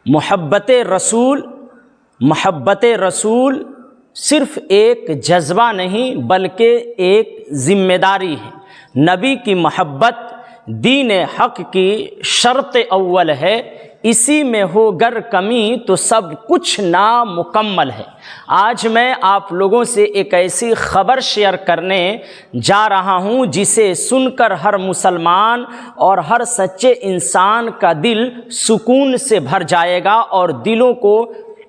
محبت رسول صرف ایک جذبہ نہیں بلکہ ایک ذمہ داری ہے۔ نبی کی محبت دین حق کی شرط اول ہے، اسی میں ہو گر کمی تو سب کچھ نامکمل ہے۔ آج میں آپ لوگوں سے ایک ایسی خبر شیئر کرنے جا رہا ہوں جسے سن کر ہر مسلمان اور ہر سچے انسان کا دل سکون سے بھر جائے گا اور دلوں کو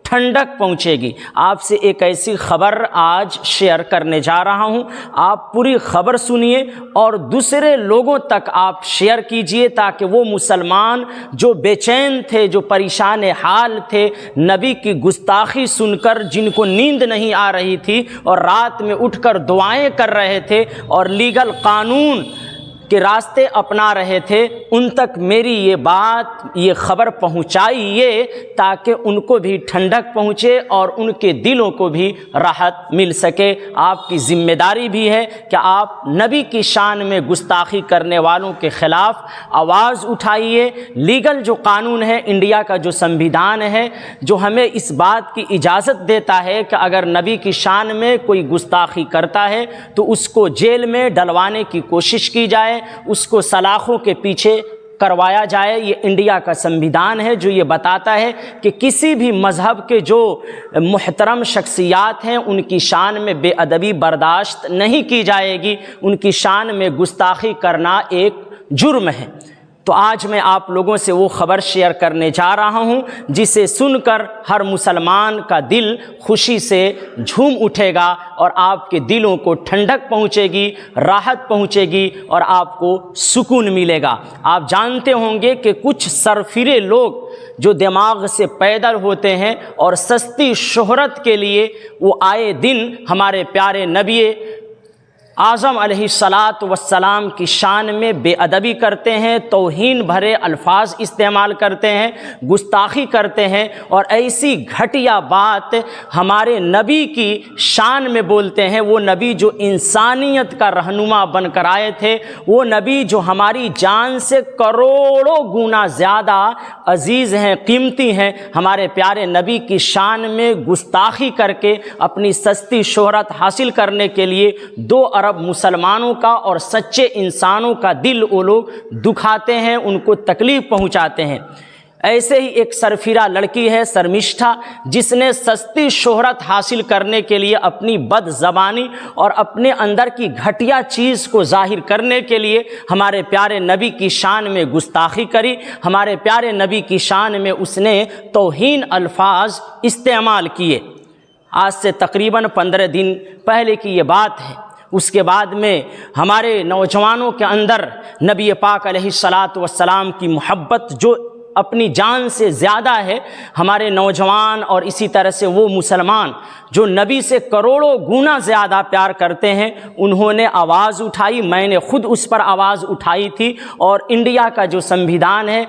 ٹھنڈک پہنچے گی۔ آپ سے ایک ایسی خبر آج شیئر کرنے جا رہا ہوں، آپ پوری خبر سنیے اور دوسرے لوگوں تک آپ شیئر کیجئے تاکہ وہ مسلمان جو بے چین تھے، جو پریشان حال تھے، نبی کی گستاخی سن کر جن کو نیند نہیں آ رہی تھی اور رات میں اٹھ کر دعائیں کر رہے تھے اور لیگل قانون کے راستے اپنا رہے تھے، ان تک میری یہ بات، یہ خبر پہنچائیے تاکہ ان کو بھی ٹھنڈک پہنچے اور ان کے دلوں کو بھی راحت مل سکے۔ آپ کی ذمہ داری بھی ہے کہ آپ نبی کی شان میں گستاخی کرنے والوں کے خلاف آواز اٹھائیے۔ لیگل جو قانون ہے، انڈیا کا جو سنویدھان ہے، جو ہمیں اس بات کی اجازت دیتا ہے کہ اگر نبی کی شان میں کوئی گستاخی کرتا ہے تو اس کو جیل میں ڈلوانے کی کوشش کی جائے، اس کو سلاخوں کے پیچھے کروایا جائے۔ یہ انڈیا کا سنویدھان ہے جو یہ بتاتا ہے کہ کسی بھی مذہب کے جو محترم شخصیات ہیں ان کی شان میں بے ادبی برداشت نہیں کی جائے گی، ان کی شان میں گستاخی کرنا ایک جرم ہے۔ تو آج میں آپ لوگوں سے وہ خبر شیئر کرنے جا رہا ہوں جسے سن کر ہر مسلمان کا دل خوشی سے جھوم اٹھے گا اور آپ کے دلوں کو ٹھنڈک پہنچے گی، راحت پہنچے گی اور آپ کو سکون ملے گا۔ آپ جانتے ہوں گے کہ کچھ سرفرے لوگ جو دماغ سے پیدل ہوتے ہیں اور سستی شہرت کے لیے وہ آئے دن ہمارے پیارے نبی اعظم علیہ الصلاۃ والسلام کی شان میں بے ادبی کرتے ہیں، توہین بھرے الفاظ استعمال کرتے ہیں، گستاخی کرتے ہیں اور ایسی گھٹیا بات ہمارے نبی کی شان میں بولتے ہیں۔ وہ نبی جو انسانیت کا رہنما بن کر آئے تھے، وہ نبی جو ہماری جان سے کروڑوں گنا زیادہ عزیز ہیں، قیمتی ہیں، ہمارے پیارے نبی کی شان میں گستاخی کر کے اپنی سستی شہرت حاصل کرنے کے لیے 2 ارب مسلمانوں کا اور سچے انسانوں کا دل وہ لوگ دکھاتے ہیں، ان کو تکلیف پہنچاتے ہیں۔ ایسے ہی ایک سرفرا لڑکی ہے شرمشٹھا، جس نے سستی شہرت حاصل کرنے کے لیے اپنی بد زبانی اور اپنے اندر کی گھٹیا چیز کو ظاہر کرنے کے لیے ہمارے پیارے نبی کی شان میں گستاخی کری، ہمارے پیارے نبی کی شان میں اس نے توہین الفاظ استعمال کیے۔ آج سے تقریباً 15 دن پہلے کی یہ بات ہے۔ اس کے بعد میں ہمارے نوجوانوں کے اندر نبی پاک علیہ الصلاۃ والسلام کی محبت جو اپنی جان سے زیادہ ہے، ہمارے نوجوان اور اسی طرح سے وہ مسلمان جو نبی سے کروڑوں گنا زیادہ پیار کرتے ہیں، انہوں نے آواز اٹھائی۔ میں نے خود اس پر آواز اٹھائی تھی اور انڈیا کا جو سنویدھان ہے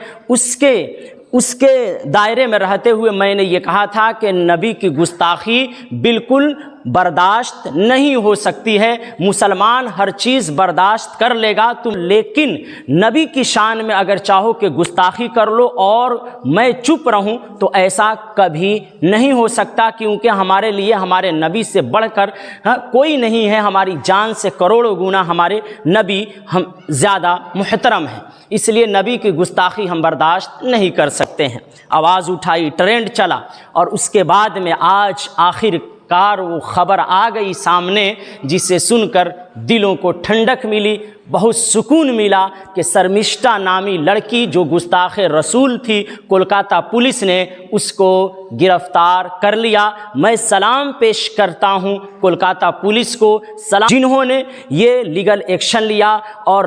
اس کے دائرے میں رہتے ہوئے میں نے یہ کہا تھا کہ نبی کی گستاخی بالکل برداشت نہیں ہو سکتی ہے۔ مسلمان ہر چیز برداشت کر لے گا تم، لیکن نبی کی شان میں اگر چاہو کہ گستاخی کر لو اور میں چپ رہوں تو ایسا کبھی نہیں ہو سکتا، کیونکہ ہمارے لیے ہمارے نبی سے بڑھ کر کوئی نہیں ہے۔ ہماری جان سے کروڑوں گنا ہمارے نبی ہم زیادہ محترم ہیں، اس لیے نبی کی گستاخی ہم برداشت نہیں کر سکتے ہیں۔ آواز اٹھائی، ٹرینڈ چلا اور اس کے بعد میں آج آخر کار وہ خبر آ گئی سامنے جسے سن کر دلوں کو ٹھنڈک ملی، بہت سکون ملا کہ شرمشٹھا نامی لڑکی جو گستاخ رسول تھی، کولکاتہ پولیس نے اس کو گرفتار کر لیا۔ میں سلام پیش کرتا ہوں کولکاتہ پولیس کو، جنہوں نے یہ لیگل ایکشن لیا اور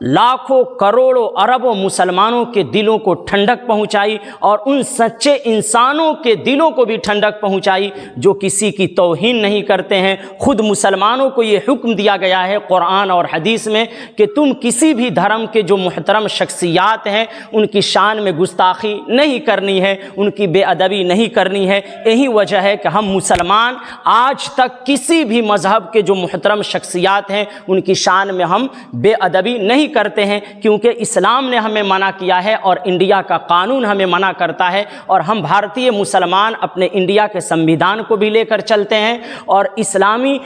لاکھوں کروڑوں اربوں مسلمانوں کے دلوں کو ٹھنڈک پہنچائی اور ان سچے انسانوں کے دلوں کو بھی ٹھنڈک پہنچائی جو کسی کی توہین نہیں کرتے ہیں۔ خود مسلمانوں کو یہ حکم دیا گیا ہے قرآن اور حدیث میں کہ تم کسی بھی دھرم کے جو محترم شخصیات ہیں ان کی شان میں گستاخی نہیں کرنی ہے، ان کی بے ادبی نہیں کرنی ہے۔ یہی وجہ ہے کہ ہم مسلمان آج تک کسی بھی مذہب کے جو محترم شخصیات ہیں ان کی شان میں ہم بے ادبی نہیں کرتے ہیں کیونکہ اسلام نے ہمیں منع کیا ہے اور انڈیا کا قانون ہمیں منع کرتا ہے، اور ہم بھارتیہ مسلمان اپنے انڈیا کے سنویدھان کو بھی لے کر چلتے ہیں، اور اسلامی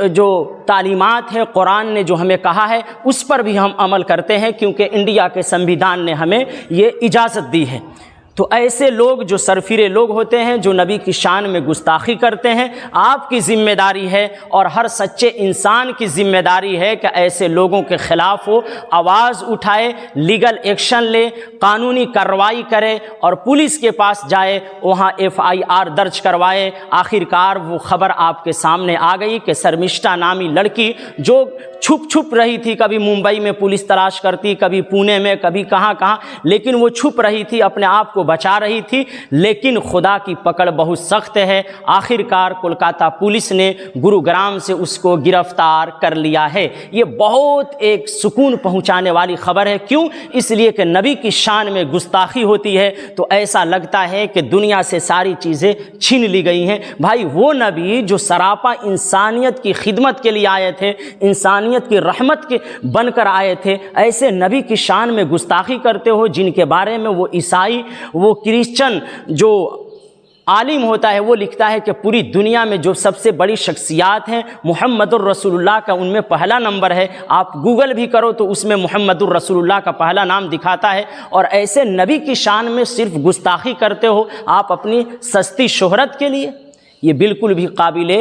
جو تعلیمات ہے قرآن نے جو ہمیں کہا ہے اس پر بھی ہم عمل کرتے ہیں، کیونکہ انڈیا کے سنویدھان نے ہمیں یہ اجازت دی ہے۔ تو ایسے لوگ جو سرفرے لوگ ہوتے ہیں، جو نبی کی شان میں گستاخی کرتے ہیں، آپ کی ذمہ داری ہے اور ہر سچے انسان کی ذمہ داری ہے کہ ایسے لوگوں کے خلاف وہ آواز اٹھائے، لیگل ایکشن لے، قانونی کارروائی کرے اور پولیس کے پاس جائے، وہاں FIR درج کروائے۔ آخرکار وہ خبر آپ کے سامنے آ گئی کہ شرمشٹا نامی لڑکی جو چھپ رہی تھی، کبھی ممبئی میں پولیس تلاش کرتی، کبھی پونے میں، کبھی کہاں، لیکن وہ چھپ رہی تھی، اپنے آپ کو بچا رہی تھی، لیکن خدا کی پکڑ بہت سخت ہے۔ آخرکار کولکاتہ پولیس نے گروگرام سے اس کو گرفتار کر لیا ہے۔ یہ بہت ایک سکون پہنچانے والی خبر ہے۔ کیوں؟ اس لیے کہ نبی کی شان میں گستاخی ہوتی ہے تو ایسا لگتا ہے کہ دنیا سے ساری چیزیں چھین لی گئی ہیں۔ بھائی وہ نبی جو سراپا انسانیت کی خدمت کے لیے آئے تھے، انسانیت کی رحمت کے بن کر آئے تھے، ایسے نبی کی شان میں گستاخی کرتے ہو، جن کے بارے میں وہ عیسائی، وہ کرسچن جو عالم ہوتا ہے وہ لکھتا ہے کہ پوری دنیا میں جو سب سے بڑی شخصیات ہیں محمد الرسول اللہ کا ان میں پہلا نمبر ہے۔ آپ گوگل بھی کرو تو اس میں محمد الرسول اللہ کا پہلا نام دکھاتا ہے، اور ایسے نبی کی شان میں صرف گستاخی کرتے ہو آپ اپنی سستی شہرت کے لیے، یہ بالکل بھی قابل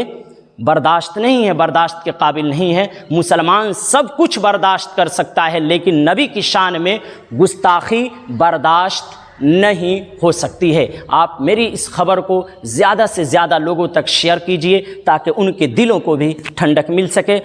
برداشت نہیں ہے، برداشت کے قابل نہیں ہے۔ مسلمان سب کچھ برداشت کر سکتا ہے، لیکن نبی کی شان میں گستاخی برداشت نہیں ہو سکتی ہے۔ آپ میری اس خبر کو زیادہ سے زیادہ لوگوں تک شیئر کیجئے تاکہ ان کے دلوں کو بھی ٹھنڈک مل سکے۔